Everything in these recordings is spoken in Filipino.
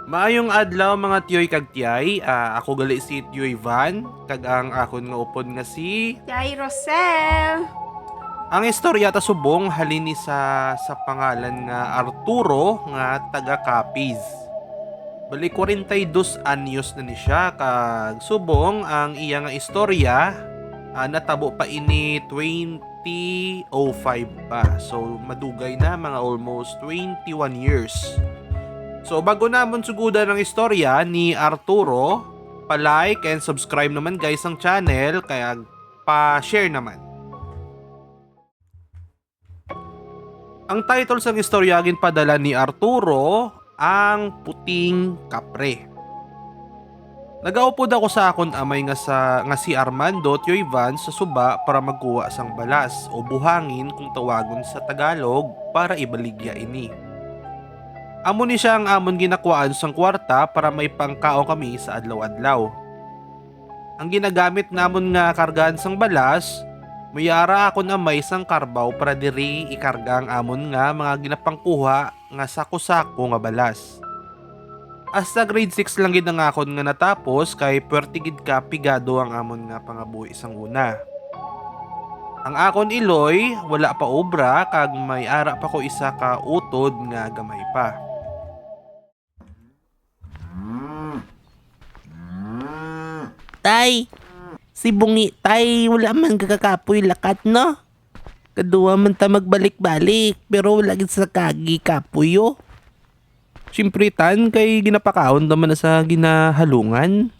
Maayong adlaw mga tiyoy kag tiyay. Ako gali si Tiyoy Van, kag ang akon nga upod nga si... Yay, Rosel! Ang istorya ta subong halin ni sa pangalan nga Arturo nga taga Capiz. Bali 42 anyos na ni siya kag subong ang iya nga istorya natabo pa ini 2005 pa. So madugay na mga almost 21 years. So bago namon sugudan ng istorya ni Arturo, pa-like and subscribe naman guys ang channel kaya pa-share naman. Ang title sa istorya padala ni Arturo, ang Puting Kapre. Nagaupod ako sa akon amay nga si Armando Tiyoy Van sa suba para magkuha sang balas o buhangin kung tawagon sa Tagalog para ibaligya ini. Amo ni siya ang amon ginakuhaan sang kwarta para may pangkao kami sa adlaw-adlaw. Ang ginagamit namon nga kargaan sang balas, mayara ako na may sang karbaw para diri ikarga ang amon nga mga ginapangkuha nga sako-sako nga balas. Hasta grade 6 lang gid ang akon nga natapos kay pertigid ka pigado ang amon nga pangabuhi sang una. Ang akon iloy wala pa obra kag may ara pa ko isa ka utod nga gamay pa. Tay, si Bungi tay, wala man kakapoy lakat no? Kaduwa man ta magbalik-balik, pero wala gid sa kagi kapoy yo. Siyempre tan kay ginapakaon naman na sa ginahalungan.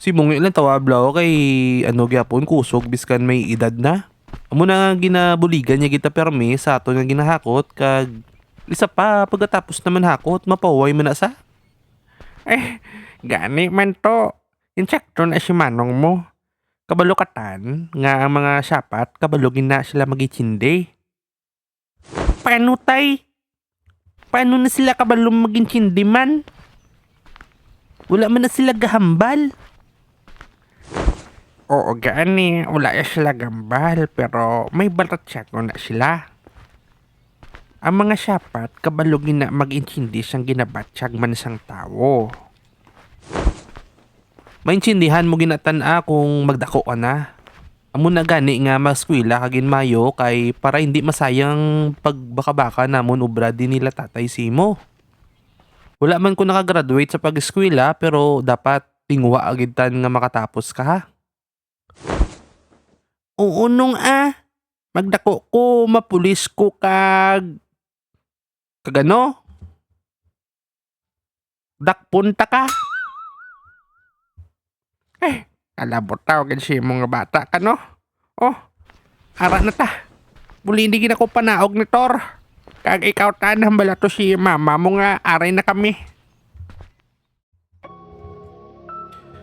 Si Mong ilang tawablaw kay gyapon kusog biskan may edad na. Amo na ginabuligan niya kita permi sa ato nga ginahakot kag isa pa pagkatapos naman hakot mapaway man na sa. Gani man to. Insekto na si manong mo. Kabalukatan nga ang mga sapat kabalugin na sila magitsindi. Paano tay? Paano na sila kabalong maging chindi man? Wala man na sila gahambal. Oo gani, wala ya sila gambal pero may balat siya kung na sila. Ang mga sapat kabalugin na magitsindi sang ginabatsyag man sang tao. Maintindihan mo ginatan-a kung magdako ka na. Amo na gani nga maskwela kagin mayo kay para hindi masayang pagbaka-baka namon obra din nila tatay Simo. Wala man ko nakagraduate sa pag-eskwela pero dapat tingwa agid tan nga makatapos ka ha. Oo nung magdako ko, mapulis ko Kagano? dakpunta ka. Kalabot tawagin si mga bata ka no? Oh, ara na ta. Muli hindi ko panaog ni Tor. Kag ikaw tan hambala to si mama mo nga aray na kami.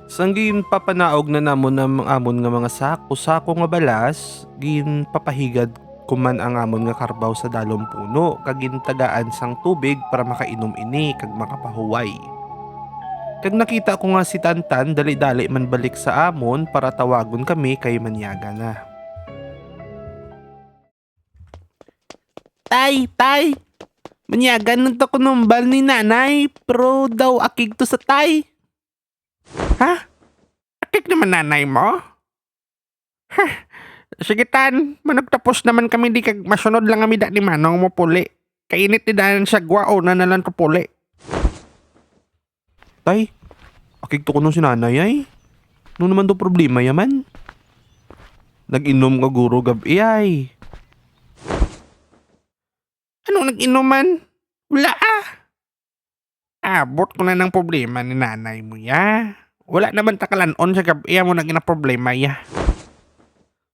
Sanggin papanaog na namon ng amon nga mga sako nga balas, gin papahigad kuman ang amon nga karbaw sa dalom puno, kagin tagaan sang tubig para makainom ini kag makapahuway. Kag nakita ko nga si Tantan dali-dali man balik sa amon para tawagon kami kay manyaga na. Tay, manyagan ng to kunumbal ni nanay, pero daw akig to sa tay. Ha? Akik naman nanay mo? Sige tan, managtapos naman kami di kag masunod lang kami da ni manong mo puli. Kainit ni dahan sa gwa o na nalang to puli. Tay, akig to ko nung sinanay ay. No naman do problema yaman. Nag-inom ka guro gabi ay. Anong nag-inuman? Wala Abot ko na ng problema ni nanay mo ya. Wala naman takalanon sa gabi mo naging na problema ya.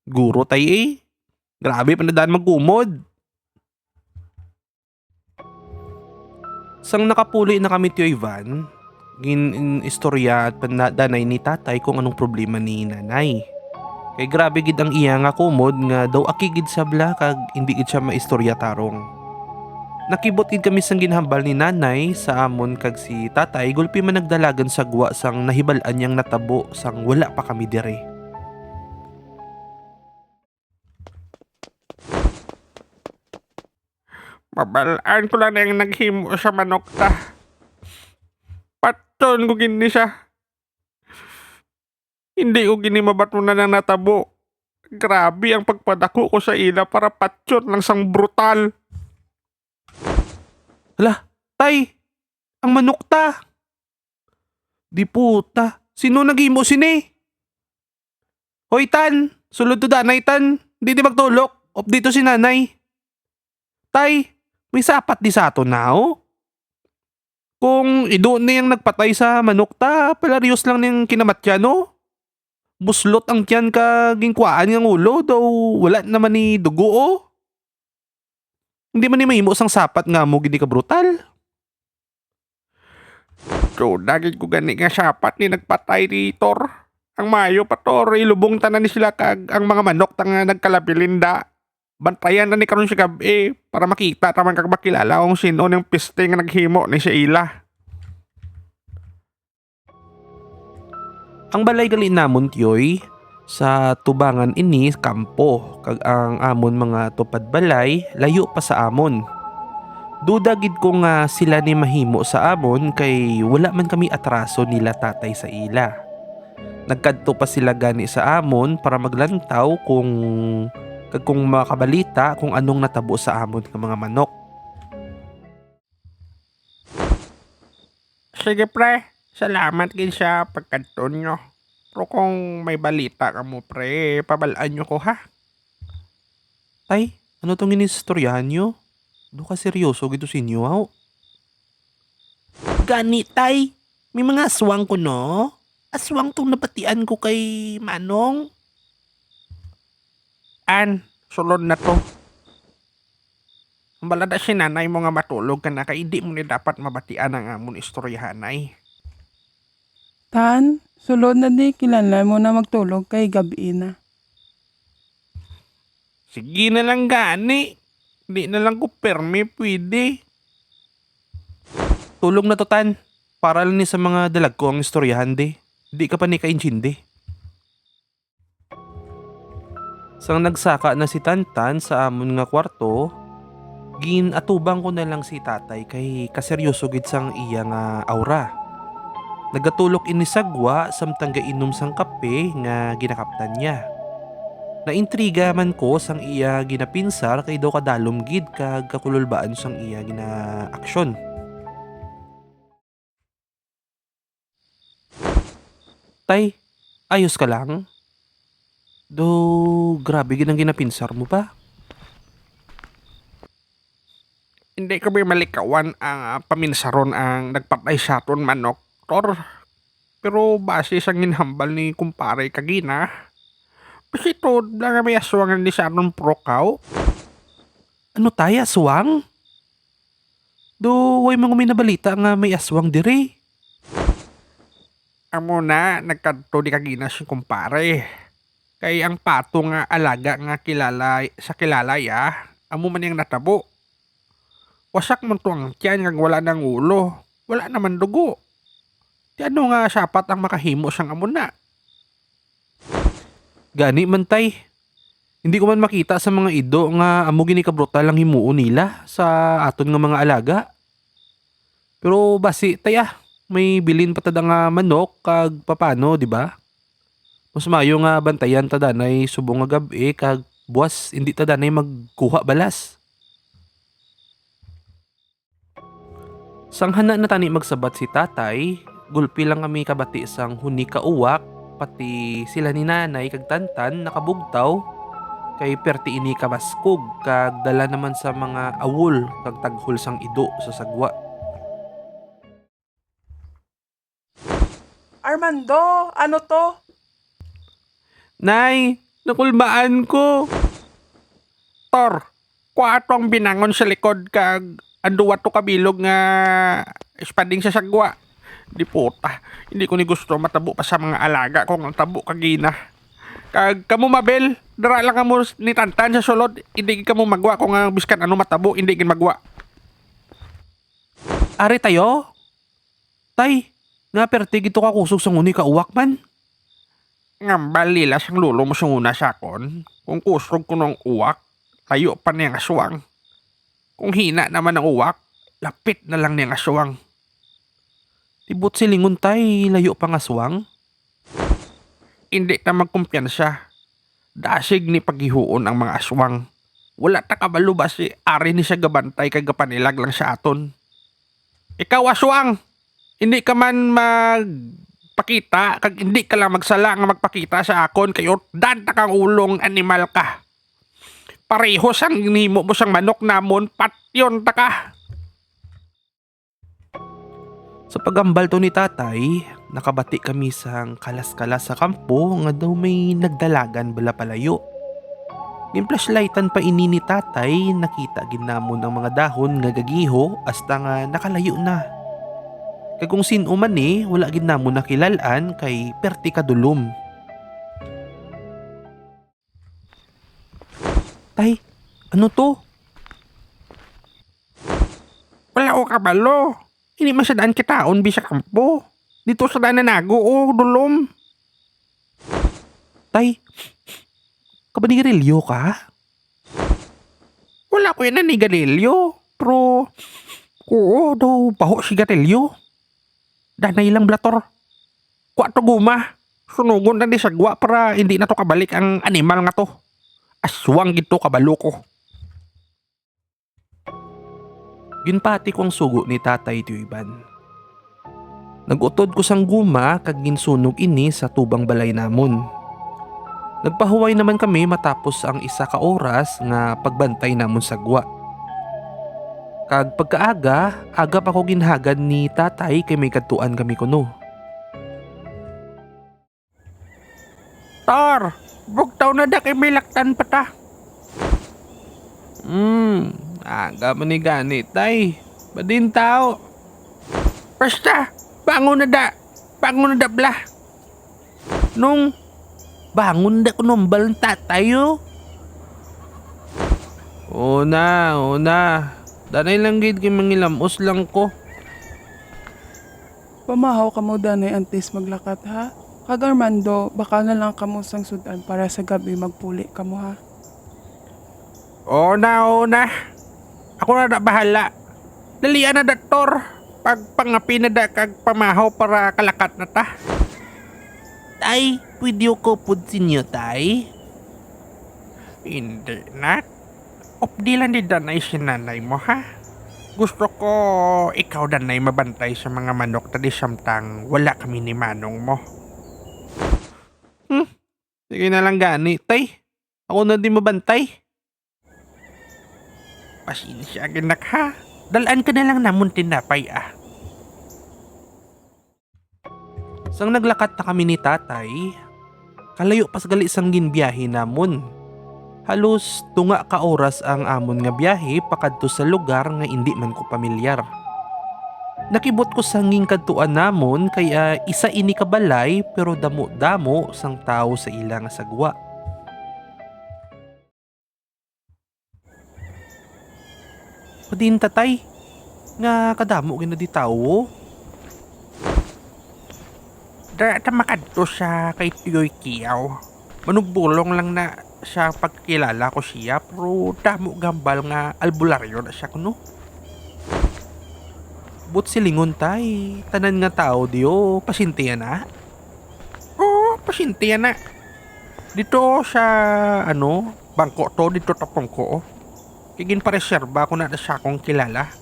Guro tay eh. Grabe panadaan magkumod. Sang nakapuli na kami Tiyoy Van, istorya at danay ni tatay kung anong problema ni nanay. Kay grabe gid ang iya nga kumod nga daw akigid sabla kag hindi gid siya maistorya tarong. Nakibot gid kami sang ginhambal ni nanay sa amon kag si tatay gulpi man nagdalagan sa gwa sang nahibal-an niyang natabo sang wala pa kami dire. Babalaan ko lang na yung naghimo sa manok ta. patson ko gini siya. Hindi ko gini mabato na ng natabo. Grabe ang pagpadako ko sa ila para patson lang sang brutal. Tay, ang manok ta. Di puta. Sino nag-imo sini? Hoy tan, sulod to danay tan. Di magtulok. Op dito si nanay. Tay, may sapat di sa ato now? Kung ido na yung nagpatay sa manok ta, palarios lang niyang kinamatya no? Buslot ang tiyan ka ginkwaan ng ulo, daw wala naman ni dugo oh. Hindi man ni mahimo sang sapat nga mo gidi ka brutal. So, dagit ko gani nga sapat ni nagpatay ni Tor. Ang mayo pa Tor, ilubong tanan ni sila kag ang mga manok tanga nagkalabilinda. Bantayan na ni karon si gabi para makita taman kag makilala kung sino ng piste nga naghimo ni si Ila. Ang balay gali namon tiyoy, sa tubangan ini kampo, kag ang amon mga tupad balay layo pa sa amon. Duda gid ko nga sila ni mahimo sa amon kay wala man kami atraso nila tatay sa ila. Nagkadto pa sila gani sa amon para maglantaw kung makabalita kung anong natabo sa amon ng mga manok. Sige pre, salamat gid sa pagkadton nyo. Pero kung may balita ka mo pre, pabalaan nyo ko ha. Tay, ano tong inistoryahan nyo? Do ka seryoso gito sa inyo aw? Gani, tay. May mga aswang ko, no? Aswang tong napatian ko kay Manong. An, sulod na to. Ang balada si nanay mo nga matulog ka na kay hindi mo ni dapat mabatian ang amon istoryahanay. Tan, sulod na di kilala mo na magtulog kay gabi na. Sige na lang gani. Hindi na lang ko permi pwede. Tulog na to tan. Para lang ni sa mga dalag ko ang istoryahan di. Di ka pa ni kainchindi. Sang nagsaka na si Tantan sa amon nga kwarto, ginatubang ko na lang si tatay kay kaseryoso gid sang iya nga aura. Nagatulok ini sagwa samtang gainom sang kape nga ginakaptan niya. Naintriga man ko sang iya ginapinsar kay daw kadalom gid kag kakululbaan sang iya ginaaksyon. Tay, ayos ka lang? Do, grabe gid ang ginapinsar mo pa. Hindi kami malikawan ang paminsaron ang nagpatay sa aton manok, Tor. Pero base sa ginhambal ni kumpare kagina, pasito lang may aswangan ni sa aton prokaw. Ano tay, aswang? Do, way mga may nabalita nga may aswang diri. Amo na, nagkadto di kagina si kumpare. Kay ang pato nga alaga nga kilalaya, amo man yung natabo. Wasak man to ang tiyan nga wala ng ulo. Wala naman dugo. Di ano nga sapat ang makahimo siyang amo na. Gani man tay. Hindi ko man makita sa mga ido nga amo gini ka brutal ang himuon nila sa aton nga mga alaga. Pero basi tay may bilin pa tada nga manok kag papano, di ba? Mas mayo nga bantayan tada nay subong nga gabi kag buwas hindi tada nay magkuha balas. Sanghana na tani magsabat si tatay, gulpi lang kami kabati sang huni ka uwak, pati sila ni nanay kag Tantan nakabugtaw, kay perti ini kabaskog kag dala naman sa mga awol kag taghol sang ido sa sagwa. Armando, ano to? Nay, nakulbaan ko. Tor, kwato ang binangon sa likod kag anduwa to kabilog nga espading sa sagwa. Di puta, hindi ko ni gusto matabo pa sa mga alaga kung tabo kagina. Kag kamo mabel, dara lang kamo ni Tantan sa sulod, hindi kamo magwa kung ang biskan ano matabo, hindi gin magwa. Ari tayo? Tay, nga perti gito ka kusog sa nguni ka uwak man. Ngambal lila sang lulo mo sa una sa akon, kung kusog ko ng uwak, layo pa niyang aswang. Kung hina naman ang uwak, lapit na lang niyang aswang. Tibot silingon tay, layo pang aswang. Hindi ta magkumpiyansa. Dasig ni paghihuon ang mga aswang. Wala ta kabalo ba si ari ni siya gabantay kag gapanilag lang sa aton. Ikaw aswang, hindi ka man magpakita kag hindi ka lang magsala nga magpakita sa akon kayo danta kang ulong animal ka. Pareho sang nimo mo sang manok namon patyon ta ka. Sa pagambal to ni tatay, nakabati kami sang kalas-kalas sa kampo nga daw may nagdalagan bala palayo. Yung flashlightan pa ini ni tatay, nakita ginamon ang mga dahon nga gagiho hasta nga nakalayo na. Kagong sino man wala ginamon nakilalaan kay perti kadulom. Tay, ano to? Wala o kabalo. Hindi masadaan kitaon bi sa kampo. Dito sa daan na nago o dulom. Tay, kabanigarilyo ka? Wala ko yan na ni Galileo. Pero, oo daw baho si Galileo. Danay lang blator. Kuha to guma. Sunugon na di sagwa para hindi na to kabalik ang animal nga to. Aswang gito kabalo ko. Ginpati ko ang sugo ni tatay Tiyuban. Nagutod ko sang guma kag ginsunog ini sa tubang balay namon. Nagpahuway naman kami matapos ang isa ka oras nga pagbantay namon sa gwa. Kag pagkaaga, aga pa ko ginhagad ni tatay kay may kadtuan kami kuno. Tor, bugtaw na da kay may laktan pa ta. Aga man ni gani tay. Badin tao. Basta, bangon na da. Bangon na da bla. Nung bangon da ko nombal ng tatayo. Una. Danay lang gid kay mangilamos lang ko. Pamahaw ka mo danay antes maglakat ha. Kag Armando, baka na lang kamo sang sudan para sa gabi magpuli kamo ha. Una. Ako na da bahala. Dalian na da Tor. Pagpangapi na da kag pamahaw para kalakat na ta. Tay, pwede ko pudsin niyo, tay? Hindi na. Opdilan di danay si nanay mo ha. Gusto ko ikaw danay mabantay sa mga manok tadi samtang wala kami ni manong mo. Sige na lang gani tay. Ako na din mabantay. Pasensya ginak ha. Dalaan ka na lang namon tinapay ah. Sang naglakat na kami ni tatay, kalayo pas gali sang ginbiyahe namon. Halos tunga ka oras ang amon nga biyahe pakadto sa lugar nga hindi man ko pamilyar. Nakibot ko sanging kadtuan namon kaya isa ini kabalay pero damo-damo sang tao sa ilang sagwa. Padin tatay, nga kadamo gina di tao. Da makadto siya kay Tiyoy Kiyaw. Manugbulong lang na siya pagkilala ko siya pero damo gambal nga albularyo na siya kuno. But silingon tay, tanan nga tao diyo, pasintiya na. Oo, pasintiya na. Dito sa bangko to, dito tapong ko. Kigin pa reserba ko na siya akong kilala.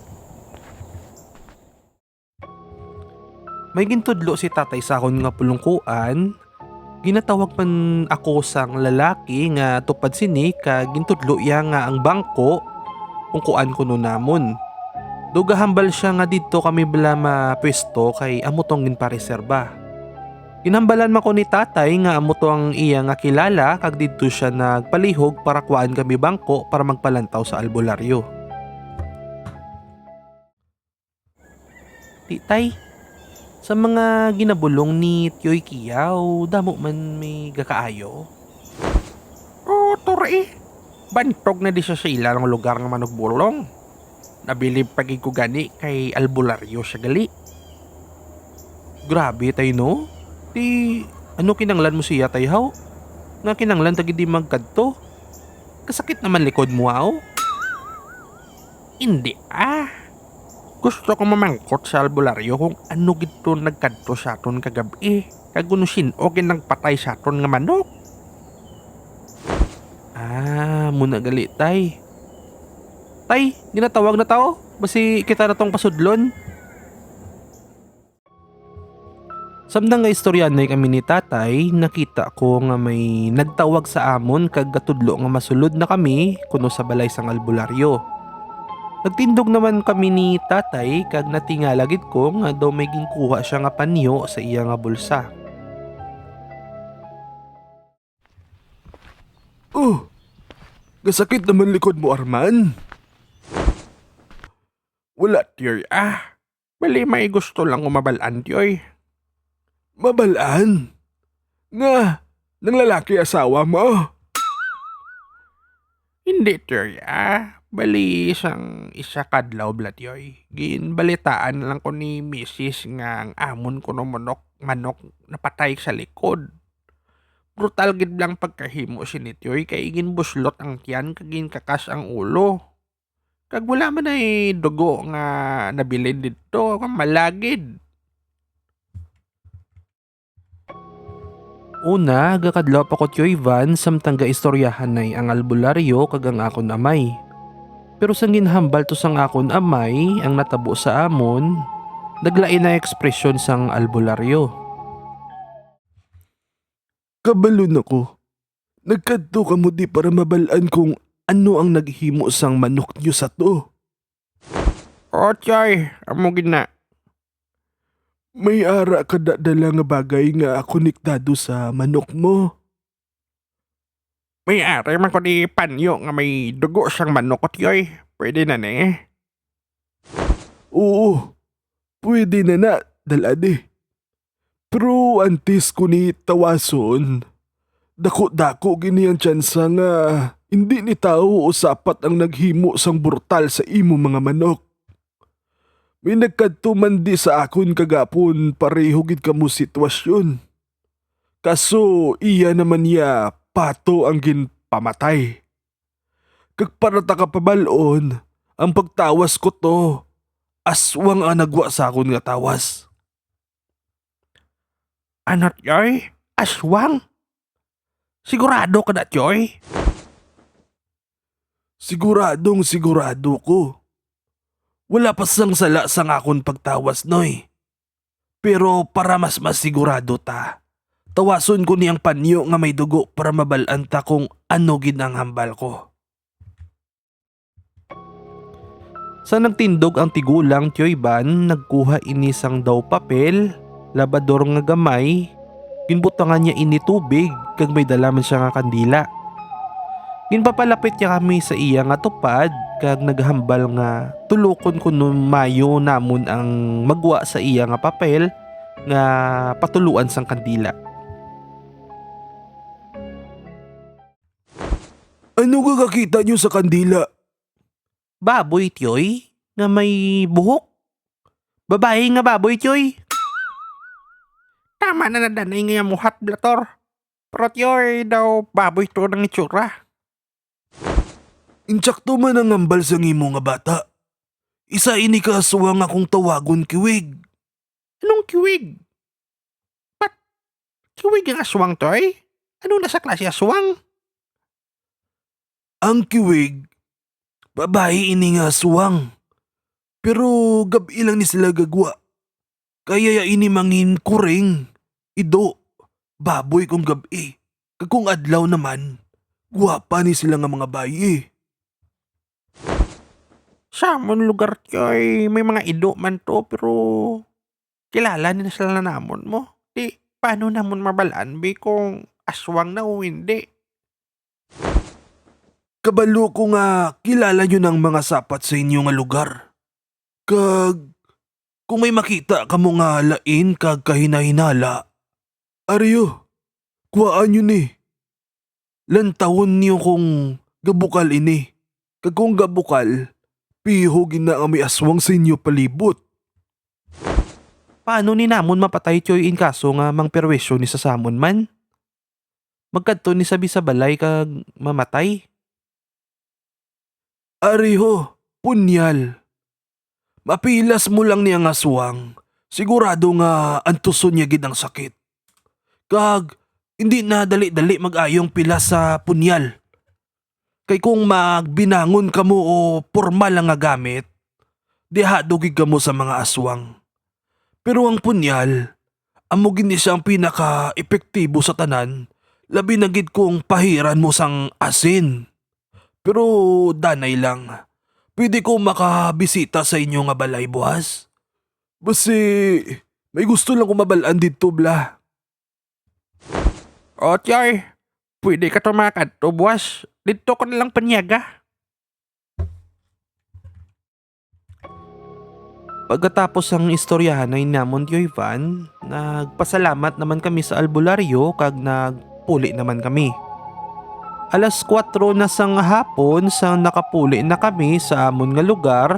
May gintudlo si tatay sa akon nga pulungkuan. Ginatawag man ako sang lalaki nga tupad sini ka gintudlo iya nga ang bangko kung kuan kuno namon. Dugahambal siya nga dito kami bala mapwesto kay amo tong ginpareserba. Ginhambalan man ko ni tatay nga amo to ang iya nga kilala kag dito siya nagpalihog para kuan kami bangko para magpalantaw sa albularyo. Titay, sa mga ginabulong ni Tiyoy Kiyaw, damo man may gakaayo. Oo, Tori. Bantog na di siya sa ilang lugar nga manugbulong. Nabilib pagig ko gani kay albularyo siya gali. Grabe tay no? Ti ano kinanglan mo siya tay haw? Nga kinanglan tagi di magkadto? Kasakit naman likod mo aw? Hindi ah. Gusto ko mamangkot sa albularyo kung ano gito nagkadto sa aton kagabi. Kagunusin o nagpatay sa aton nga manok. Muna gali, tay. Tay, ginatawag na tao? Basi kita na tong pasudlon. Samdang nga istoryanay kami ni tatay, nakita ko nga may nagtawag sa amon kag gatudlo nga masulod na kami kuno sa balay sang albularyo. Nagtindog naman kami ni tatay kag natingala gid ko nga daw may ginkuha siya nga panyo sa iya nga bulsa. Oh, gasakit naman likod mo, Arman. Wala, tiyoy. Bali may gusto lang umabalaan, tiyoy. Mabalaan. Nga, ng lalaki asawa mo. Hindi, tiyoy. Bali isang isa kadlaw, bla, tiyoy. Ginbalitaan lang ko ni Mrs. nga ang amon ko no manok napatay sa likod. Brutal gid lang pagkahimo si Nityoy kay ginbuslot ang tiyan kag ginkakas ang ulo. Kag wala man ay dugo nga nabilin dito nga malagid. Una, gakadlaw pa ko tiyoy van samtang gaistoryahan nay ang albularyo kag ang akon amay. Pero sang ginhambal to sang akon amay ang natabo sa amon, naglain na ekspresyon sang albularyo. Kabalon ako. Nagkadto ka mo di para mabalaan kung ano ang naghimo sang manok niyo sa to. O tiyoy, amo gina. May ara ka dala nga bagay nga konektado sa manok mo. May ari man ko di panyo nga may dugo siyang manok ko tiyoy. Pwede na ne. Oo, pwede na dalade. Pero antes ko ni tawason, dako-dako gini ang tsansa nga hindi ni tao usapat ang naghimo sang brutal sa imo mga manok. May nagkadto man di sa akon kagapon pareho gid kamo sitwasyon. Kaso iya naman niya pato ang ginpamatay. Kag para ta kapabalon, ang pagtawas ko to, aswang ang nagwa sa akon nga tawas. Ano tiyoy? Aswang? Sigurado ka na tiyoy? Sigurado ko. Wala pa sang sala sang akon pagtawas noy. Pero para mas sigurado ta, tawason ko niyang panyo nga may dugo para mabalaan ta kung ano gid ang hambal ko. Sa nagtindog ang tigulang tiyoy ban, nagkuha inisang daw papel, labador nga gamay, ginbutangan niya ini tubig kag may dala man siya nga kandila. Ginpapalapit niya kami sa iya nga tupad kag naghambal nga tulokon ko no mayo namon ang magwa sa iya nga papel nga patuluan sang kandila. Ano ka kakita niyo sa kandila? Baboy tiyoy nga may buhok. Babae nga baboy tiyoy. Tama na nadanay nga muhat blator. Pero tiyoy daw baboy to ng itsura. Insakto man ang hambal sang imo nga bata. Isa ini ka aswang akong tawagon kiwig. Anong kiwig? Ba't kiwig ang aswang toy? Ano nasa klase aswang? Ang kiwig, babae ini nga aswang. Pero gabi lang ni sila gagwa. Kaya ya ini mangin kuring, ido, baboy kung gabi. Kung adlaw naman, guwapa ni sila nga mga bayi. Sa amon lugar tiyoy, may mga ido man to pero kilala nila sila namon mo. Di, paano namon mabalaan be kung aswang na o hindi? Kabalo ko nga kilala nyo ng mga sapat sa inyo nga lugar. Kag, kung may makita ka mo nga lain kag kahinahinala, ariyo, kuwaan yun eh. Lantawon niyo kung gabukal ini. Kag kung gabukal, pihogin na ang may aswang sa inyo palibot. Paano ni namon mapatay tiyoy in kaso nga mangperwisyo ni sa samon man? Magkadto ni sabi sa balay kag mamatay. Ariho, punyal. Mapilas mo lang niyang aswang. Sigurado nga antuson niya gid ang sakit. Kag, hindi na dali-dali mag-ayong pila sa punyal. Kay kung magbinangon ka mo o pormal lang nga gamit, diha dugig ka mo sa mga aswang. Pero ang punyal, amo gini siya ang pinaka-epektibo sa tanan, labi na gid kung pahiran mo sang asin. Pero danay lang, pwede ko makabisita sa inyo nga balay, buwas? Basi, may gusto lang kumabalaan dito, bla. O tiyoy, pwede ka tumakad to buwas. Dito ko nalang panyaga. Pagkatapos ang istoryahan ay namon Tio Ivan, nagpasalamat naman kami sa albularyo kag nagpuli naman kami. Alas 4 na sang hapon sang nakapuli na kami sa amon nga lugar.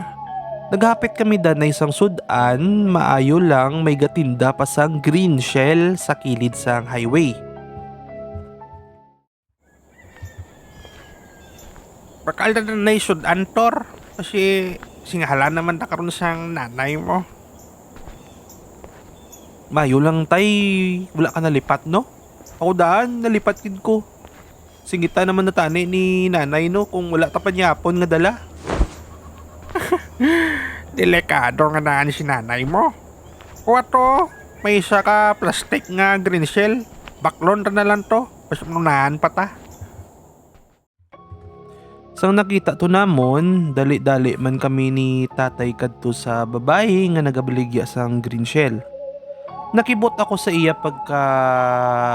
Naghapit kami danay sang sudan, maayo lang may gatinda pa sang green shell sa kilid sang highway. Bakal na na Antor. Kasi singahala naman na karon sang nanay mo. Mayo lang tay, wala ka nalipat no? Ako daan, nalipat kid ko. Singita naman na tani ni nanay no kung wala ta pa yapon nga dala. Delikado nga naan si nanay mo. Kuha to, may isa ka plastic nga green shell. Baklon ra na lang to. Pas nunaan pa ta. Sang nakita to namon, dali-dali man kami ni tatay kadto sa babae nga nagabaligya sang green shell. Nakibot ako sa iya pagka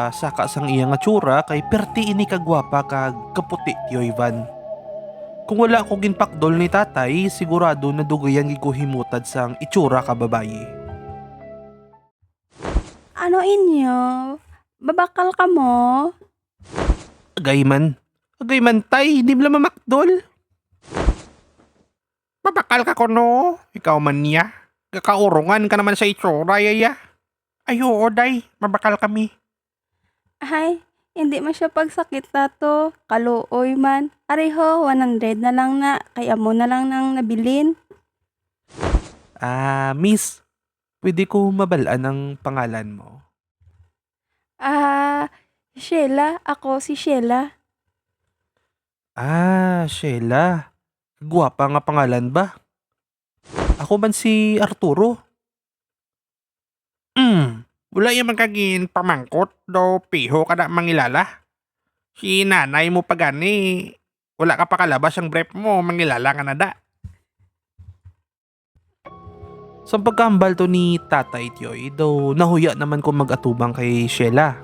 saka sang iya nga tsura kay perti ini kagwapa kag kaputi Tio Ivan. Kung wala ko ginpakdol ni tatay, sigurado na dugayan giguhimutad sang itsura ka babae. Ano inyo? Babakal ka mo? Agay man tay, hindi mo lang mamakdol. Mabakal ka ko no. Ikaw man niya. Kakaurungan ka naman sa itsura yaya. Ay oo day, mabakal kami. Ay, hindi man siya pagsakit na to. Kaluoy man. Areho, 100 na lang na. Kaya mo na lang nang nabilin. Miss, pwede ko mabalaan ang pangalan mo? Sheila. Ako si Sheila. Sheila. Gwapa nga pangalan ba? Ako man si Arturo. Wala yung magkagin pamangkot do piho ka na mangilala. Si nanay mo pa gani. Wala ka pa kalabas ang brief mo, mangilala ka na da. Sa pagkambal to ni Tatay Tioy, daw nahuya naman ko mag-atubang kay Sheila.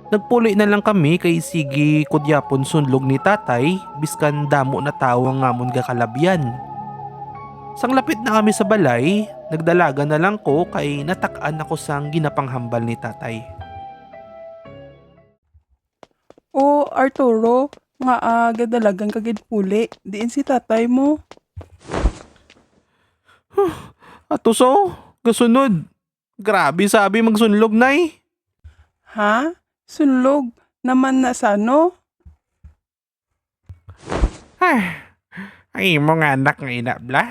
Nagpuli na lang kami kay sige kudyapon sunlog ni tatay, biskan damo na tawang ngamon gakalabyan. Sang lapit na kami sa balay, nagdalaga na lang ko kay natakan ako sang ginapanghambal ni tatay. O Arturo, nga gadalagan kagid puli. Diin si tatay mo. Ato so, gasunod. Grabe sabi magsunlog nay. Ha? Sunlog naman na sa ano? Ay mo nga anak nga inabla.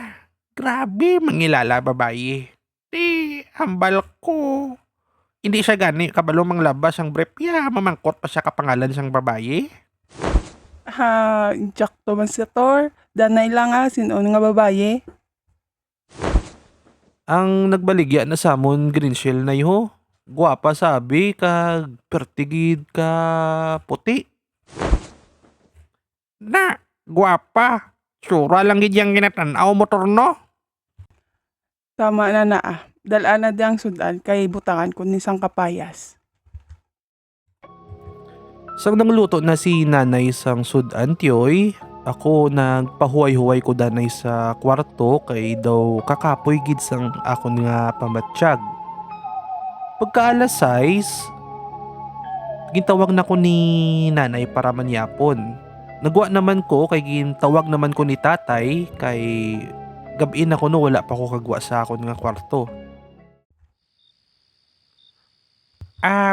Grabe, mangilala babae. Di, hambal ko. Hindi siya gani kabalo manglabas ang brief ya, mamangkot pa siya kapangalan sang babae. Jack to man si Tor. Danay lang sinon nga babaye. Ang nagbaligya na samon green shell na yo. Gwapa sabi kag pertigid ka puti. Na, guwapa. Tsura lang gid yang ginatanaw mo torno. Tama na. Dalaan na diyang sudan kay butangan ko ni sang kapayas. Sang nangluto na si nanay sang sudan Tioy, ako nagpahuway-huway ko danay sa kwarto kay daw kakapoy gid sang akon nga pamatsyag. Pagka alas 6, gintawag na ko ni nanay para manyapon. Nagwa naman ko kay gintawag naman ko ni tatay kay gabi na ko no wala pa ko kagwa sa akon nga kwarto.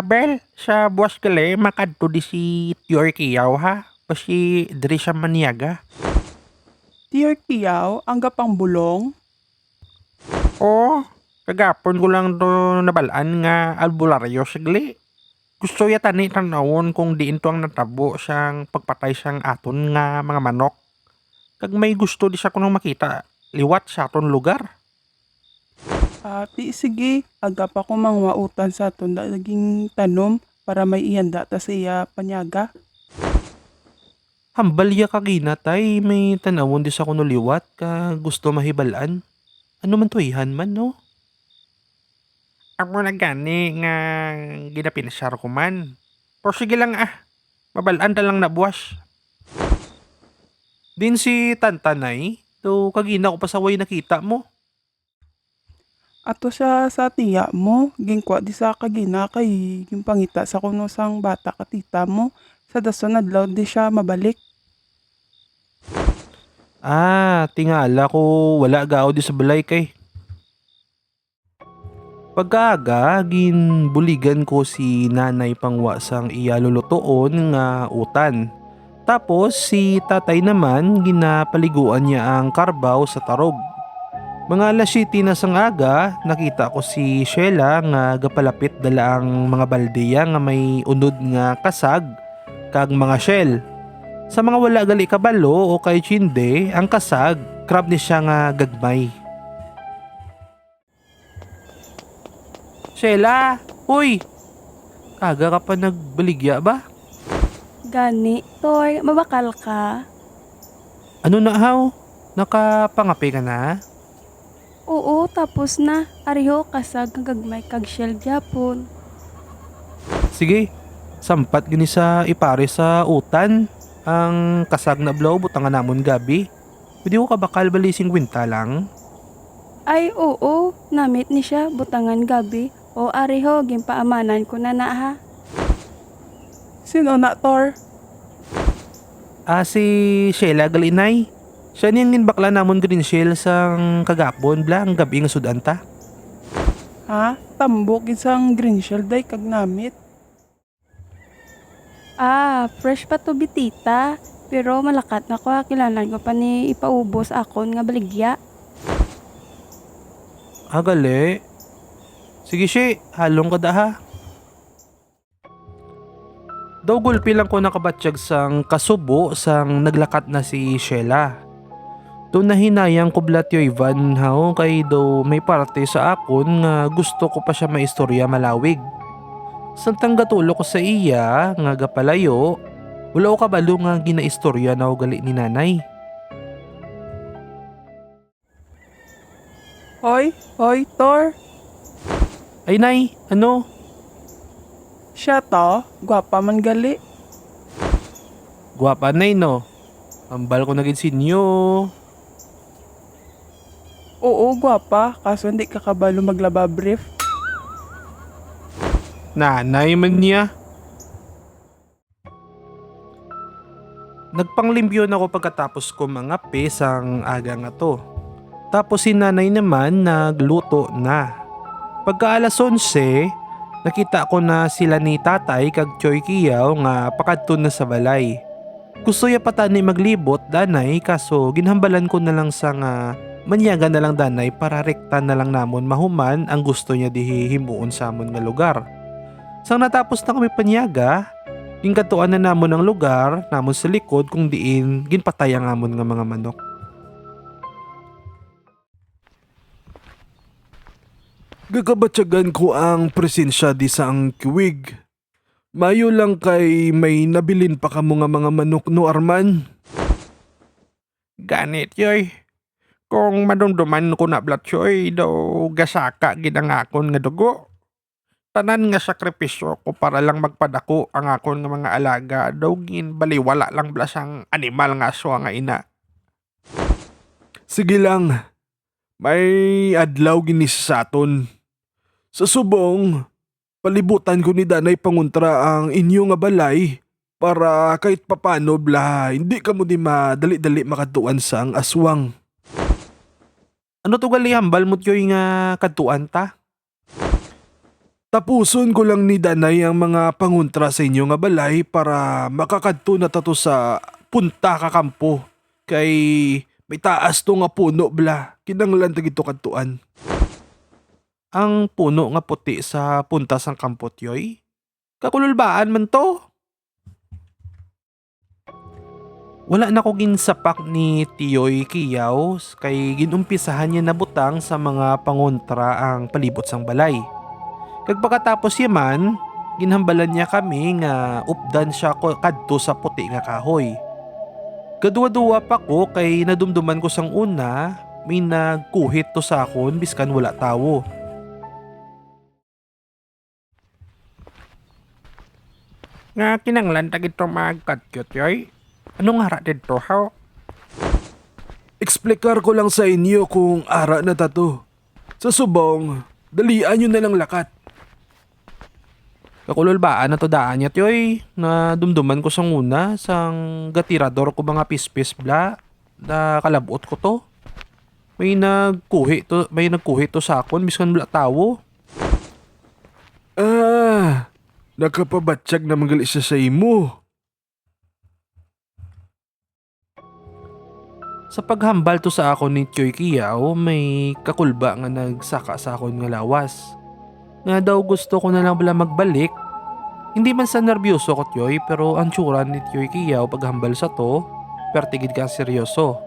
Bel, sa buwas gali, makadto di si Tiyor Kiyaw ha. Pasi diri siya maniaga. Tiyor Kiyaw, ang gapang bulong. Oh, kagapon ko lang to nabalaan nga albularyo sigli. Gusto yata ni tanawon kung diin to ang natabo siyang pagpatay siyang aton nga mga manok. Kag may gusto di siya kunong makita, liwat sa aton lugar. Ati, sige. Aga pa ko mangwautan sa aton naging tanom para may ihanda ta sa iya panyaga. Hambal ya kagina tay, may tanawon di sa kuno liwat ka gusto mahibalaan. Ano man to ihan man no? Ako na gani nga ginapinasar ko man. Pero sige lang mabalaan ta lang na buwas. Din si Tantanay, to kagina ko pa sa way nakita mo. Ato siya sa tiya mo, gingkwa di sa kagina kay gimpangita sa kuno sang bata katita mo. Sa dason adlaw di siya mabalik. Tingala ko wala gao di sa balay kay. Pagkaaga, ginbuligan ko si nanay pangwa sang iyalulutoon nga utan. Tapos si tatay naman ginapaliguan niya ang karbaw sa tarog. Mga alas 7 na sang aga, nakita ko si Sheila nga gapalapit dala ang mga baldeya nga may unod nga kasag kag mga shell. Sa mga wala gali kabalo o kay Chinde, ang kasag, crab ni siya nga gagmay. Sheila! Uy! Aga ka pa nagbaligya ba? Gani, Tor, mabakal ka? Ano na haw? Nakapangapi ka na? Oo, tapos na. Ariho, kasag ang gagmay kag shell gyapon. Sige, sampat gini sa ipare sa utan. Ang kasag na blow butangan namon gabi. Pwede ko kabakal balising kwinta lang. Ay, oo, namit ni siya, butangan gabi. O ariho, gimpaamanan ko na ha. Sino na, Tor? Si Sheila Galinay. Siya niyang bakla namon green shell sang kagapon bla ang gabi nga sudanta. Ha? Tambok isang green shell day kag namit. Fresh pa to bitita. Pero malakat na ko, kilalan ko pa ni ipaubos akon nga baligya. Gali. Sige she, halong ka da ha. Daw gulpi lang ko nakabatsyag sang kasubo sang naglakat na si Sheila. Doon na hinayang ko blat yo Ivan hao kay daw may parte sa akon nga gusto ko pa siya maistorya malawig. Santang gatulo ko sa iya nga gapalayo, wala ko kabalo nga ginaistorya na ugali ni nanay. Hoy, Tor. Ay nay, ano? Siya to, gwapa man gali. Gwapa nay no? Ambal ko naging sinyo. Oo, gwapa, kaso hindi ka kabalo maglaba brief. Nanay man niya. Nagpanglimpyo na ako pagkatapos ko mangapi sang aga nga to. Tapos si nanay naman nagluto na. Pagka alas 11, nakita ko na sila ni tatay kag Choy Kiyaw nga pakadton na sa balay. Gusto ya patani maglibot danay kaso ginhambalan ko na lang sa nga manyaga na lang danay para rekta na lang namon mahuman ang gusto niya di himuon sa amon nga lugar. Sang natapos na kami panyaga, ginkaduan na namon ang lugar namon sa likod kung diin ginpatay ang amon nga mga manok. Gagabatyagan ko ang presensya di sa ang kiwig. Mayo lang kay may nabilin pa ka mga manok no Arman. Ganit yoy. Kung madumduman ko na blat yoy, daw gasaka ginang akon nga dugo. Tanan nga sakripisyo ko para lang magpadako ang akon nga mga alaga, daw gin baliwala lang blasang animal nga aswa nga ina. Sige lang. May adlaw ginis sa aton. Sa subong, palibutan ko ni Danay panguntra ang inyo nga balay para kahit papano bla hindi ka mo di madali-dali makatuan sa ang aswang. Ano to gali hambal mo yoy nga katuan ta? Tapuson ko lang ni Danay ang mga panguntra sa inyo nga balay para makakadto na tato sa punta ka kampo. Kay may taas to nga puno bla, kinanglan tagito kadtuan. ang puno nga puti sa punta sang kampot yoy? Kakululbaan man to. Wala na ko ginsapak ni Tiyoy Kiyaw kay ginumpisahan niya na butang sa mga pangontra ang palibot sang balay. Kag pagkatapos yaman, ginhambalan niya kami nga updan siya ko kadto sa puti nga kahoy. Kadwa-duwa pa ko kay nadumduman ko sang una, may nagkuhit to sa akon biskan wala tawo. Nga kinanglan tagit to magkatkot yoy. Anong hara dito how? Eksplikar ko lang sa inyo kung ara na tato. Sa subong, dalian nyo na lang lakat. Kakululbaan na to daan niya tiyoy na dumduman ko sang una sang gatirador ko mga pispis bla na kalabot ko to. May nagkuhi to sa akon biskan wala tawo. Nakapabatsyag na magali siya sa imo. Sa paghambal to sa akon ni Tiyoy Kiyaw, may kakulba nga nagsaka sa akon nga lawas. Nga daw gusto ko na lang bala magbalik. Hindi man sa nervyoso ko Tiyoy, pero ang tsura ni Tiyoy Kiyaw paghambal sa to, pertigid ka seryoso.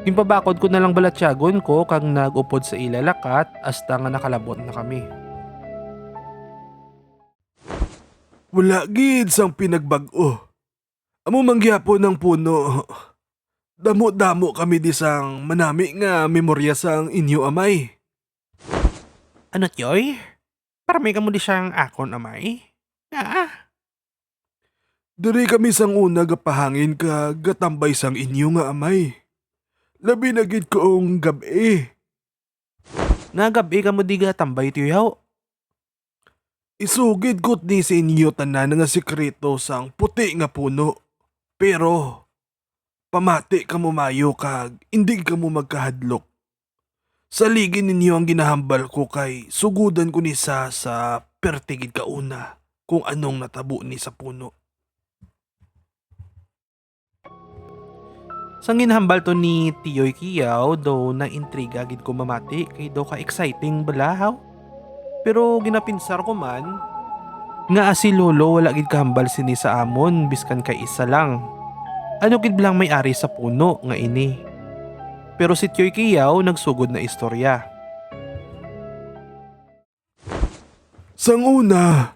Gimpabakod ko na lang bala tiyagon ko kang nagupod sa ilalakat hasta nga nakalabot na kami. Wala gid sang pinagbag-o. Amo mangyapon ng puno. Damo-damo kami di sang manami nga memorya sang inyo amay. Ano tiyoy? Parami ka mo di siyang akon amay? Diri kami sang una gapahangin ka gatambay sang inyo nga amay. Labi na gid koong gabi. Nagabi ka mo di tambay Tiyaw. Isugid kot ni sa inyo tanan nga sekreto sang puti nga puno. Pero pamati ka mo mayo kag hindi ka mo magkahadlok. Saligin ninyo ang ginahambal ko kay sugudan ko ni sa pertigid kauna kung anong natabo ni sa puno. Sang ginhambal to ni Tiyoy Kiyaw, daw na intriga gid ko mamati kay daw ka exciting balahaw. Pero ginapinsar ko man, nga si Lolo wala gid kahambal sini sa amon biskan kay isa lang. Ano gid lang may-ari sa puno nga ini. Pero si Tiyoy Kiyaw nagsugod na istorya. Sang una,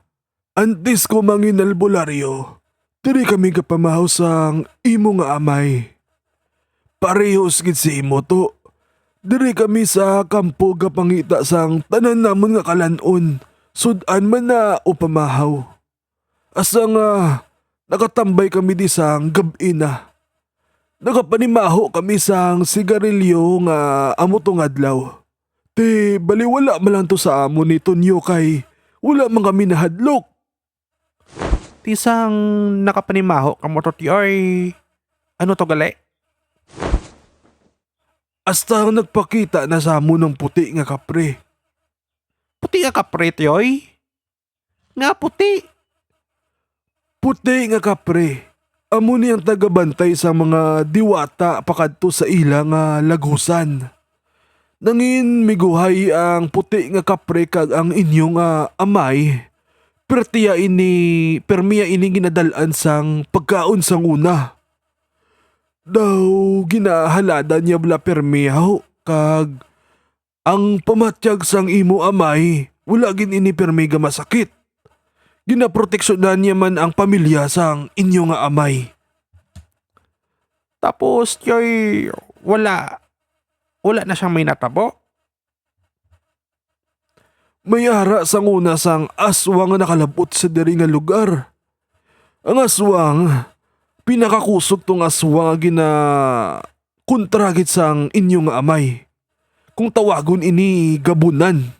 antes ko mangin albularyo, diri kami kapamahaw sang imo nga amay. Parehos gid si imo to. Diri kami sa kampo gapangita sang tanan namon nga kalanon, sudan man na upamahaw. Asa nga nakatambay kami di sang gabi na. Nakapanimaho kami sang sigarilyo nga amo tong adlaw. Te baliwala man lang to sa amo ni Tonyo kay wala man kami nahadlok. Tisang nakapanimaho ka mo to Tiyoy. Ano to gali? Hasta nagpakita na sa amo ng puti nga kapre. Puti ka kapre Tiyoy? Nga puti. Puti nga kapre. Amo niyang tagabantay sa mga diwata pakadto sa ila nga lagusan. Nangin miguhay ang puti nga kapre kag ang inyo nga amay. Permiya ini ginadalan sang pagkaon sang una. Daw ginahalada niya bla permiyaw kag ang pamatyag sang imo amay wala gin ini permi ga masakit. Ginaproteksyonan niya man ang pamilya sang inyo nga amay. Tapos Tiyoy, wala na siyang may natabo? May ara sang una sang aswang nga nakalabot sa diri nga lugar. Ang aswang, pinakakusog tong aswang nga kontragit sang inyo nga amay. Kung tawagon ini gabunan.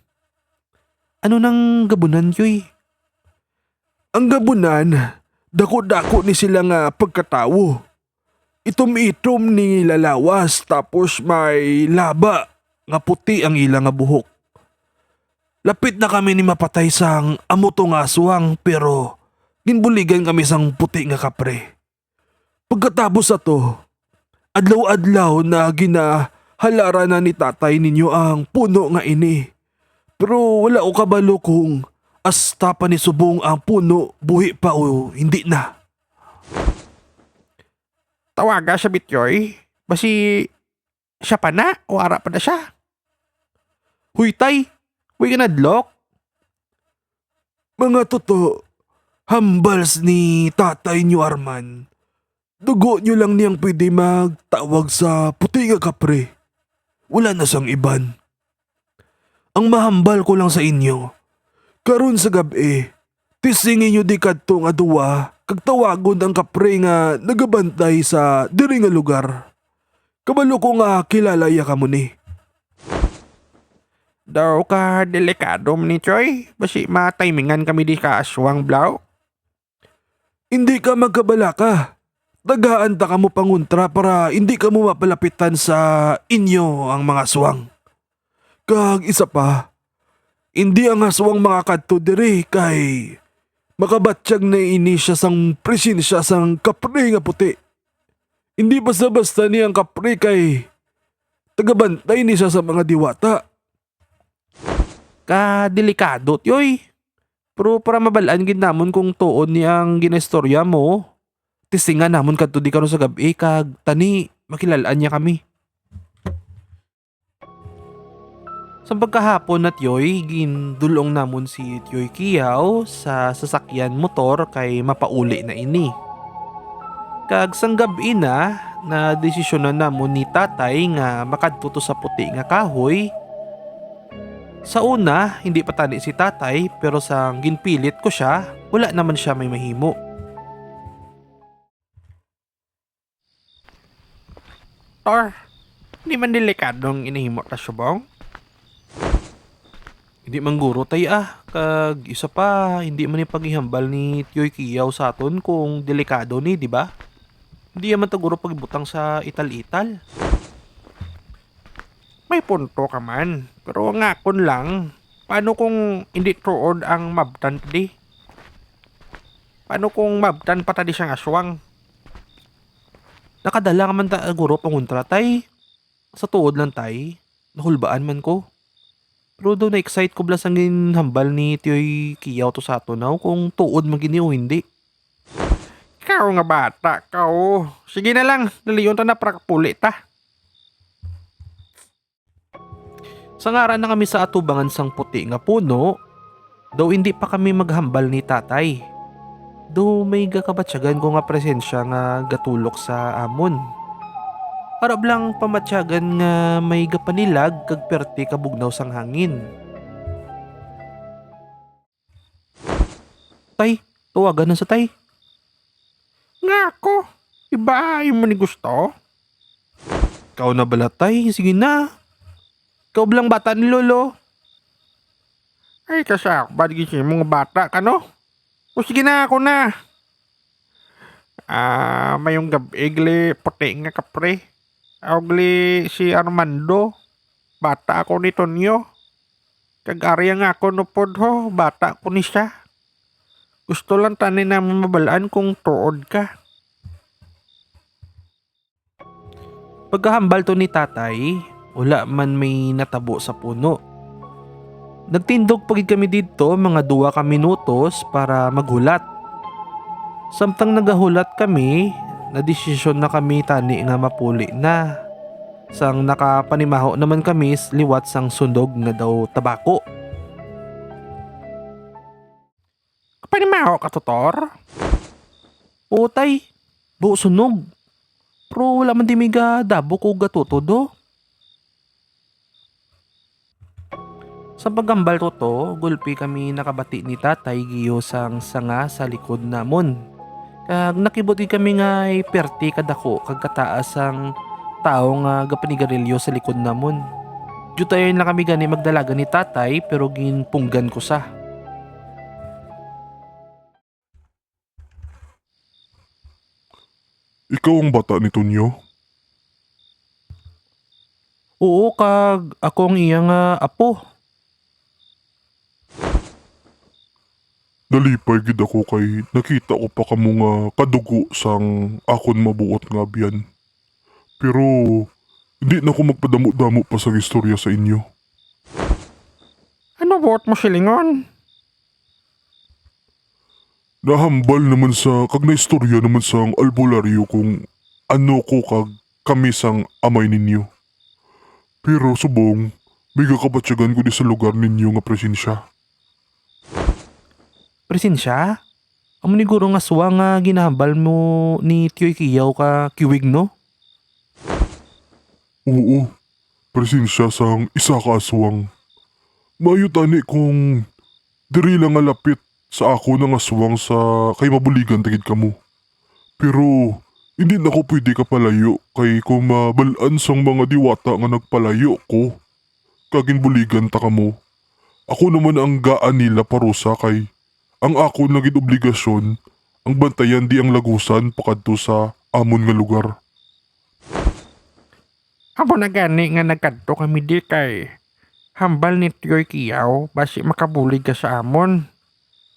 Ano nang gabunan Tiyoy? Ang gabunan, dako-dako ni sila nga pagkatawo. Itom-itom ni lalawas tapos may laba nga puti ang ilang nga buhok. Lapit na kami ni mapatay sang amo tong aswang pero ginbuligan kami sang puti nga kapre. Pagkatapos ato, adlaw-adlaw na ginahalaran na ni tatay ninyo ang puno nga ini Pero wala ko kabalo kung asta pa ni subong ang puno, buhi pa o hindi na. Tawaga siya bityoy. Basi siya pa na o ara pa na siya. Huy tay, huy ka nadlok. Mga toto, hambals ni tatay niyo Arman. Dugo niyo lang niyang pwede magtawag sa puti nga kapre. Wala na sang iban. Ang mahambal ko lang sa inyo, karon sa gabi, tisingin niyo di kadto nga duwa, kag tawagon ang kapre nga nagabantay sa diri nga lugar. Kabalo ko nga kilala ya kamo ni. Daw ka delikado ni Choy. Basi matimingan kami di ka aswang blaw. Hindi ka magkabala ka. Tagaan ta ka mo panguntra para hindi ka mo mapalapitan sa inyo ang mga aswang. Kag isa pa, hindi ang aswang mga kadto diri kay makabatsyag na ini siya sang presensya sang kapre nga puti. Hindi basta-basta niyang kapre kay tagabantay ni siya sa mga diwata. Ka-delikado, yoy. Pero para mabalaan gid namon kung tuon ni ang ginestorya mo. Tisingan namon kadto di karon sa gabi kag tani makilalaan niya kami. Sa pagkahapon at yoy, gindulong namon si Tioy Kiyaw sa sasakyan motor kay mapauli na ini. Kag sang gabi na desisyonan namon ni tatay nga makadto to sa puti nga kahoy. Sa una, hindi pa tani si tatay pero sang ginpilit ko siya, wala naman siya may mahimo. Tor, hindi man delikadong inihimo ta subong. Hindi man guro tay kag isa pa, hindi man ipaghihambal ni Tioy Kiyaw sa aton kung delikado ni, di ba? Hindi man taguro pagibutang sa ital-ital. May punto ka man. Pero nga kun lang, paano kung hindi tuod ang mabtan di? Paano kung mabtan pa tadi siyang aswang? Nakadala ka man ta guro panguntra tay. Sa tuod lang tay, nahulbaan man ko. Pero daw na-excite ko blas ang ginhambal ni Tioy Kiyaw to sa ato now kung tuod magini o hindi. Ikaw nga bata, kao. Sige na lang, naliyon ta na prakpuli ta. Sa ngaran na kami sa atubangan sang puti nga puno, daw hindi pa kami maghambal ni tatay. Daw may gakabatsyagan ko nga presensya nga gatulok sa amon. Harap lang pamatsyagan nga may gapanilag kag perti kabugnaw sang hangin. Tay, tuwagan na sa tay. Nga ako, iba mo ni gusto? Ikaw na bala tay, sige na. Ikaw bilang bata ni Lolo. Ay kasak, ba't mga bata ka no? O sige na, ako na. Mayong gabigli puti nga kapre. Agli si Armando. Bata ako ni Tonyo. Kag-arya nga ako no pod ho, bata ko ni siya. Gusto lang tanin namin mabalaan kung tuod ka. Pagkahambal to ni tatay, wala man may natabo sa puno. Nagtindog pagid kami dito mga 2 ka minutos para maghulat. Samtang nagahulat kami, nadesisyon na kami tani nga mapuli na. Sang nakapanimaho naman kami liwat sang sundog nga daw tabako. Panimaho ka, Tutor? Oo tay, buo sunog. Pero wala man di may dabo ko gatutodo. Sa paghambal to, gulpi kami nakabati ni tatay giyo sang sanga sa likod namon. Kag nakibuti kami nga perti kadako kag kataas ang tao nga gapanigarilyo sa likod namon. Jutayon na kami gani magdalaga ni tatay pero ginpunggan ko sa. Ikaw ang bata ni Tonyo? Oo kag ako ang iyang apo. Nalipay gid ako kay nakita ko pa kamo nga kadugo sang akon mabuot nga biyan. Pero hindi na ako magpadamo-damo pa sa istorya sa inyo. Ano buot mo silingon? Nahambal naman sa kag naistorya naman sang albularyo kung ano ko kag kami sang amay ninyo. Pero subong, may kakabatsyagan ko di sa lugar ninyo nga presensya. Presensya? Amo ni guro nga aswang nga ginahambal mo ni Tiyoy Kiyaw ka kiwig no? Oo, presensya sang isa ka aswang. Maayo tani kung diri lang nga lapit sa ako ng aswang sa kay mabuligan tigid kamo. Pero hindi na ko pwede kapalayo kay kung mabalaan sang mga diwata nga nagpalayo ko. Kagin buligan ta kamo. Ako naman ang gaan nila parusa kay ang ako naging obligasyon ang bantayan di ang lagusan pakadto sa amon nga lugar. Amo na gani nga nagkadto kami di kay hambal ni Tiyoy Kiyaw basi makabulig ka sa amon.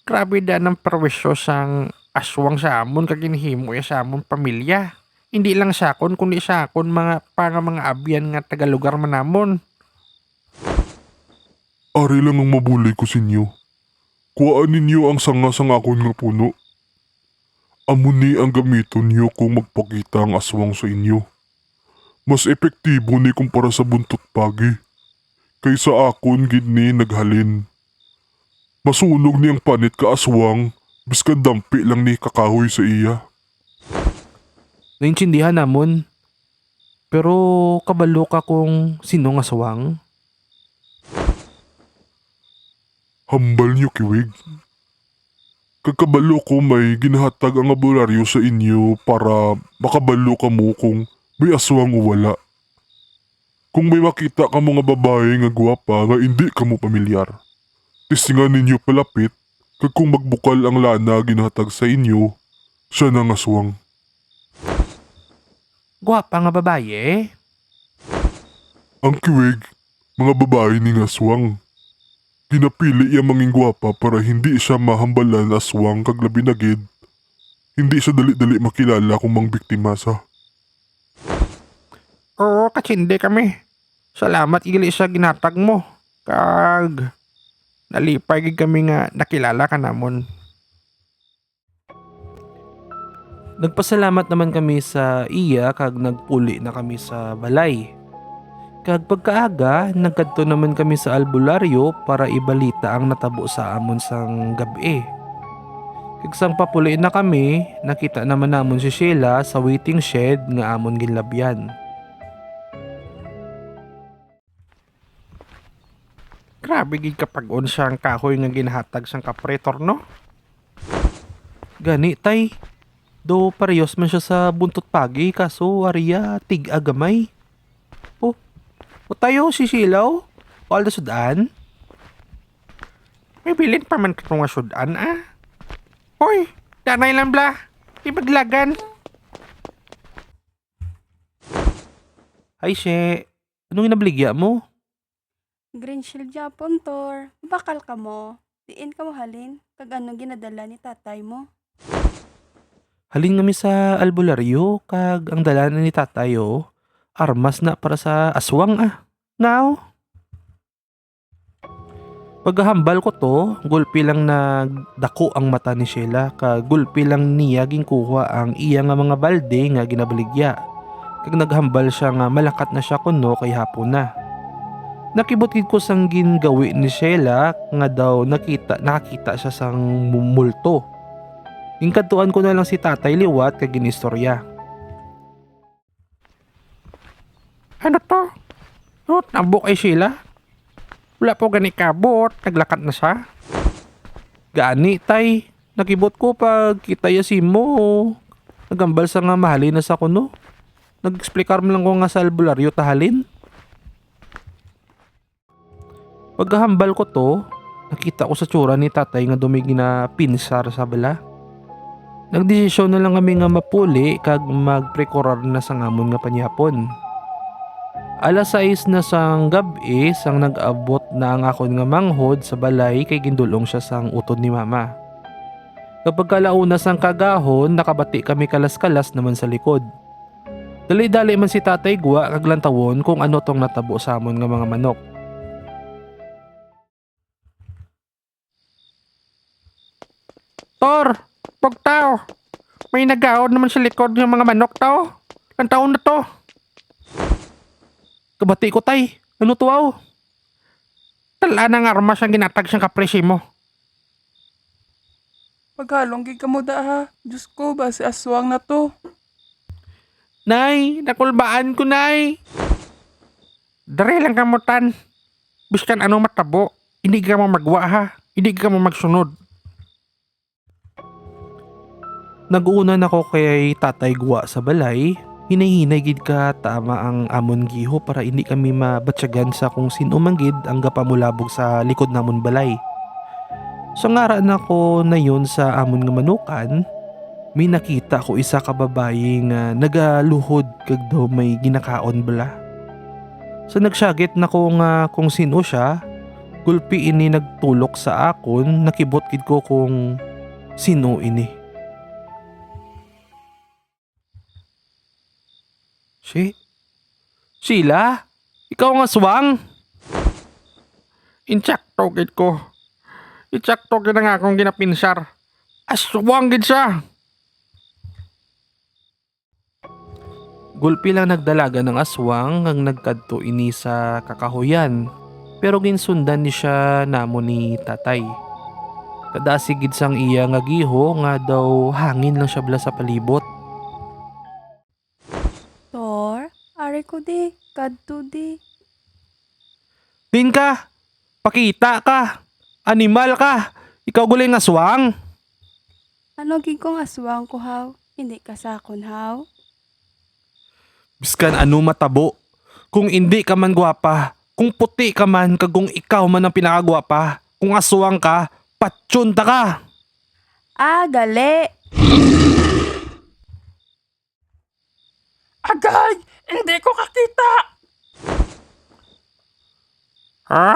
Grabe da ng perwisyo sang aswang sa amon kag ginhimo sa amon pamilya. Hindi lang sakon kundi sakon mga mga abyan nga tagalugar manamon. Ari lang ang mabulig ko sinyo. Kuhaan ninyo ang sanga sang akon nga puno. Amon ni ang gamiton niyo kung magpakita ang aswang sa inyo. Mas epektibo ni kumpara sa buntot pagi. Kaysa akon gid ni naghalin. Masunog ni ang panit ka aswang, biskan dampi lang ni kakahoy sa iya. Naintindihan namon. Pero kabalo ka kung sino nga aswang? Hambal niyo kiwig. Kagkabalo ko may ginahatag ang albularyo sa inyo para makabalo ka mo kung may aswang o wala. Kung may makita ka mga babae nga gwapa nga hindi ka mo pamilyar. Tistingan ninyo palapit kag kung magbukal ang lana ginahatag sa inyo, siya nang aswang. Gwapa nga babaye? Ang kiwig, mga babae ning aswang. Ginapili iya manging gwapa para hindi siya mahambalan aswang kag labi na gid. Hindi siya dali-dali makilala kung mang biktima sa. Oo, katsindi kami. Salamat igili sa ginatag mo. Kag nalipay gid kami nga nakilala ka namon. Nagpasalamat naman kami sa iya kag nagpuli na kami sa balay. Kag pagkaaga, nagkadto naman kami sa albularyo para ibalita ang natabo sa amon sang gabi. Kag sang papuli na kami, nakita naman namon si Sheila sa waiting shed nga amon ginlabyan. Grabe gid kapag unsa ang kahoy nga ginahatag sang kapretor no? Gani tay, do parehas man siya sa buntot pagi kaso ariya tig-agamay. O tayo si Sheila Paul da sudan? May bilin pa man katong nga sudan Hoy, danay lang bla. Ibaglagan. Ay she, anong inabaligya mo? Green Shield Japon, Tor. Bakal ka mo. Diin ka mo halin. Kag ano ginadala ni tatay mo. Halin kami sa albularyo kag ang dala ni tatayo, armas na para sa aswang Now? Paghahambal ko to, gulpi lang nagdako ang mata ni Sheila kag gulpi lang niya ginkuha ang iya nga mga balde nga ginabaligya. Kag naghambal siya nga malakat na siya kuno kay hapon na. Nakibot gid ko sang gingawi ni Sheila nga daw nakakita siya sang multo. Ingkadtuan ko na lang si Tatay Liwat kag ginistorya. Ano to? Nabok ay Sheila? Wala po gani kabot, naglakat na siya. Gani tay, nakibot ko pag kita ya si mo. Nagambal sa nga mahalin na sa kuno. Nag-explikar mo lang ko nga sa albularyo tahalin. Paghahambal ko to, nakita ko sa tsura ni tatay nga dumigi na pinsar sa bala. Nagdesisyon na lang kami nga mapuli kag magprekorar na sa ngamon nga panyapon. Alas 6 na sang gabi sang nag-abot na ang akon nga manghod sa balay kay gindulong siya sang utod ni mama. Kapag kalauna sang kagahon, nakabati kami kalas-kalas naman sa likod. Dali-dali man si tatay guwa kag lantawon kung ano tong natabo sa amon nga mga manok. Tor, pagtaw. May nagaod naman sa likod ng mga manok tao. Ang taon na to. Kabati ko tay. Ano to aw? Tala ng armas ang ginatag siyang kapresi mo. Paghalong gid kamo da ha. Diyos ko, basi aswang na to. Nay, nakulbaan ko, nay. Dari lang kamutan. Biskan ano matabo. Hindi ka mo magwa ha. Hindi ka mo magsunod. Naguunan ako kay tatay guwa sa balay. Hinahinay gid ka tama ang amon giho para hindi kami mabatyagan sa kung sino man gid ang gapamulabog sa likod namon balay. So ngara na ko na yun sa amon nga manukan, may nakita ko isa ka babae nga nagaluhod kag daw may ginakaon bala. So nagsyagit na ko nga kung sino siya, gulpi ini nagtulok sa akon, nakibot gid ko kung sino ini. Sheila? Ikaw ang aswang? Insakto gid ko. Insakto gid nga akong ginapinsar. Aswang gid siya. Gulpi lang nagdalaga ng aswang ang nagkadto ini sa kakahuyan. Pero ginsundan ni siya namo ni tatay. Kadasigid sang iya nga giho nga daw hangin lang siya bala sa palibot. Tor, ari ko di, kadto di. Din ka! Pakita ka! Animal ka! Ikaw guling aswang! Ano gid kong aswang ko haw? Hindi ka sakon haw? Biskan ano matabo. Kung hindi ka man gwapa, kung puti ka man, kag kung ikaw man ang pinakagwapa, kung aswang ka, patsyunta ka! Ah, gali! Agay! Hindi ko kakita! Ha?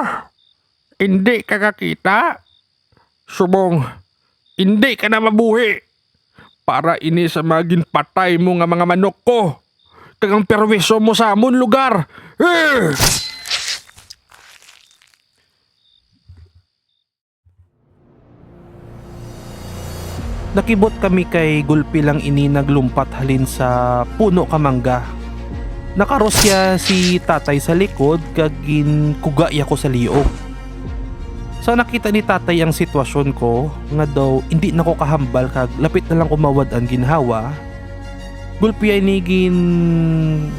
Hindi ka kakita? Subong, hindi ka na mabuhi. Para ini sa maging patay mo nga mga manok ko. Kagang perwiso mo sa amon lugar. Nakibot kami kay gulpi lang ini naglumpat halin sa puno kamangga. Nakarosya si tatay sa likod kag kugaya ko sa liog. So nakita ni tatay ang sitwasyon ko nga daw hindi na ko kahambal kag lapit na lang kumawad ang ginhawa. Gulpi ay ni gin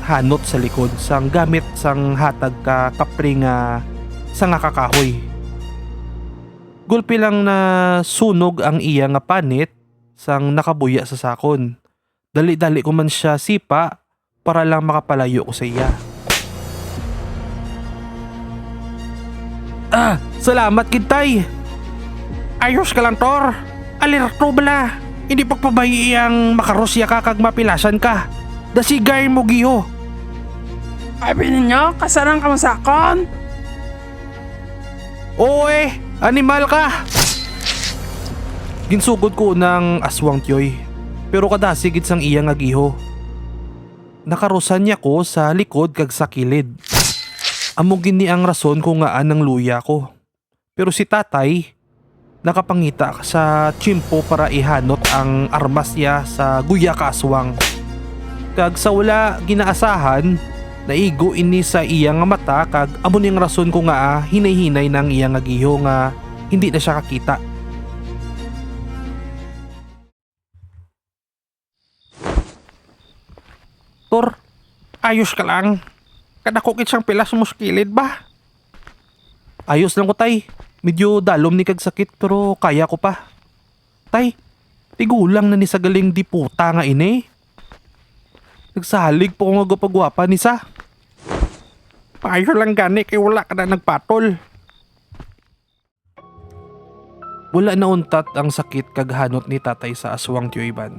hanot sa likod sang gamit sang hatag ka kapre nga sa nga kakahoy. Gulpi lang na sunog ang iya nga panit sang nakabuya sa sakon. Dali-dali ko man siya sipa para lang makapalayo ko sa iya. Salamat kitay. Ayos ka lang, Tor. Alerto bala. Hindi pagpabayi ang makarosya ka kag mapilasan ka. Dasigay mo giho. Abi ninyo, kasarang ka masakon? Oo animal ka! Ginsugod ko ng aswang tiyoy, pero kadasigid sang iya nga giho. Nakarosan niya ko sa likod kag sa kilid. Amo gini ang rason kung ngaan ng luya ko. Pero si tatay, nakapangita sa tsimpo para ihanot ang armas niya sa guya ka aswang. Kag sa wala ginaasahan, naigo ini sa iya nga mata kag amo niyang rason ko nga hinay-hinay ng iya nga giho nga hindi na siya kakita. Tor, ayos ka lang. Kadakokit siyang pilas mo sa kilid ba? Ayos lang ko tay. Medyo dalom ni kag sakit pero kaya ko pa. Tay, tigulang na ni sa galing di puta nga ini. Nagsalig po ko nga gapagwapa ni sa. Payo lang gani kay wala ka na nagpatol. Wala na untat ang sakit kag hanot ni tatay sa aswang tiyoyban.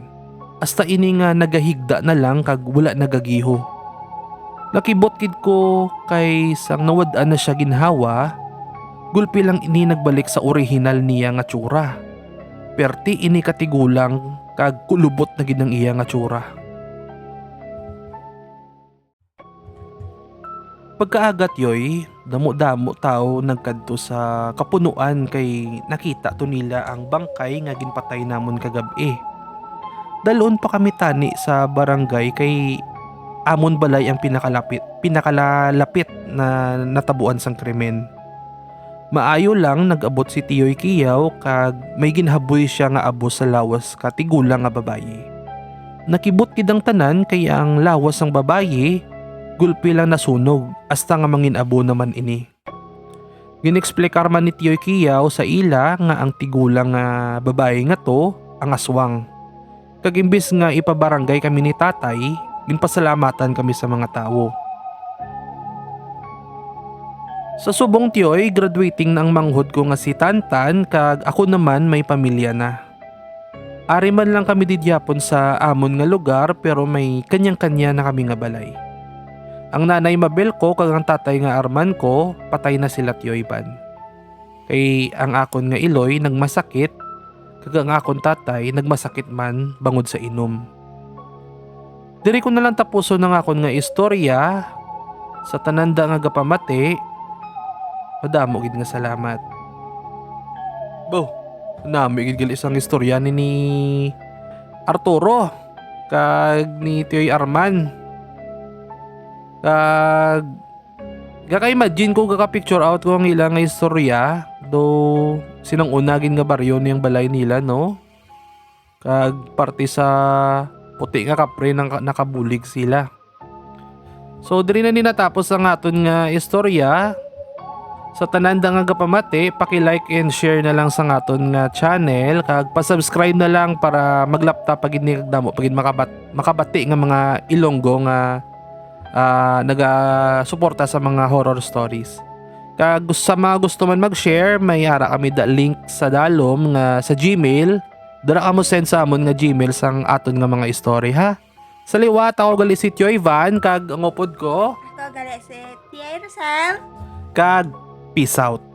Hasta ini nga nagahigda na lang kag wala nagagiho. Nakibot kid ko kay sang nawad-an na siya ginhawa. Gulpi lang ini nagbalik sa orihinal niya nga tsura. Perti ini katigulang kag kulubot na gid ang iya nga tsura. Pagkaagat yoy, Damo-damo tao nagkadto sa kapunuan kay nakita to nila ang bangkay nga ginpatay namon kagabi. Dalon pa kami tani sa barangay kay amon balay ang pinakalalapit na natabuan sang krimen. Maayo lang nag-abot si Tiyoy Kiyaw kag may ginhaboy siya nga abo sa lawas katigulang nga babayi. Nakibot kidang tanan kay ang lawas ng babayi gulpi lang nasunog hasta nga mangin abo naman ini. Ginexplikar man ni Tiyoy Kiyaw sa ila nga ang tigulang nga babayi nga to ang aswang. Kag imbis nga ipabarangay kami ni tatay, ginpasalamatan kami sa mga tao. Sa subong tiyoy, graduating na ang manghod ko nga si Tantan kag ako naman may pamilya na. Ari man lang kami didyapon sa amon nga lugar pero may kanyang-kanya na kami nga balay. Ang nanay Mabel ko kag ang tatay nga Arman ko, patay na sila tiyoy ban. Kay ang akon nga iloy nagmasakit kag ang akon tatay nagmasakit man bangod sa inom. Diri ko na lang tapuson ng akon nga istorya sa tananda nga gapamati. Madamo gid nga salamat. Bo, nami gid gali isang istorya ni Arturo kag ni Tioy Arman. Kag gaka-imagine ko gaka-picture out ko ang ilang nga istorya do sinang unagin nga baryo niyang balay nila no. Kag parte sa puti nga kapre nang nakabulig sila. So diri na ni natapos ang aton nga istorya. Sa tananda nga gapamati, paki-like and share na lang sa aton nga channel kag pa-subscribe na lang para maglapta pagid ni damo pagid makabati nga mga Ilonggo nga naga-suporta sa mga horror stories. Kag sa mga gusto man mag-share, may ara kami da link sa dalom nga sa Gmail. Dara ka mo send sa amon nga Gmail sang aton nga mga story ha. Sa liwat ako gali si Tio Ivan kag ang upod ko Ito gali si Tia Rosel. kag peace out.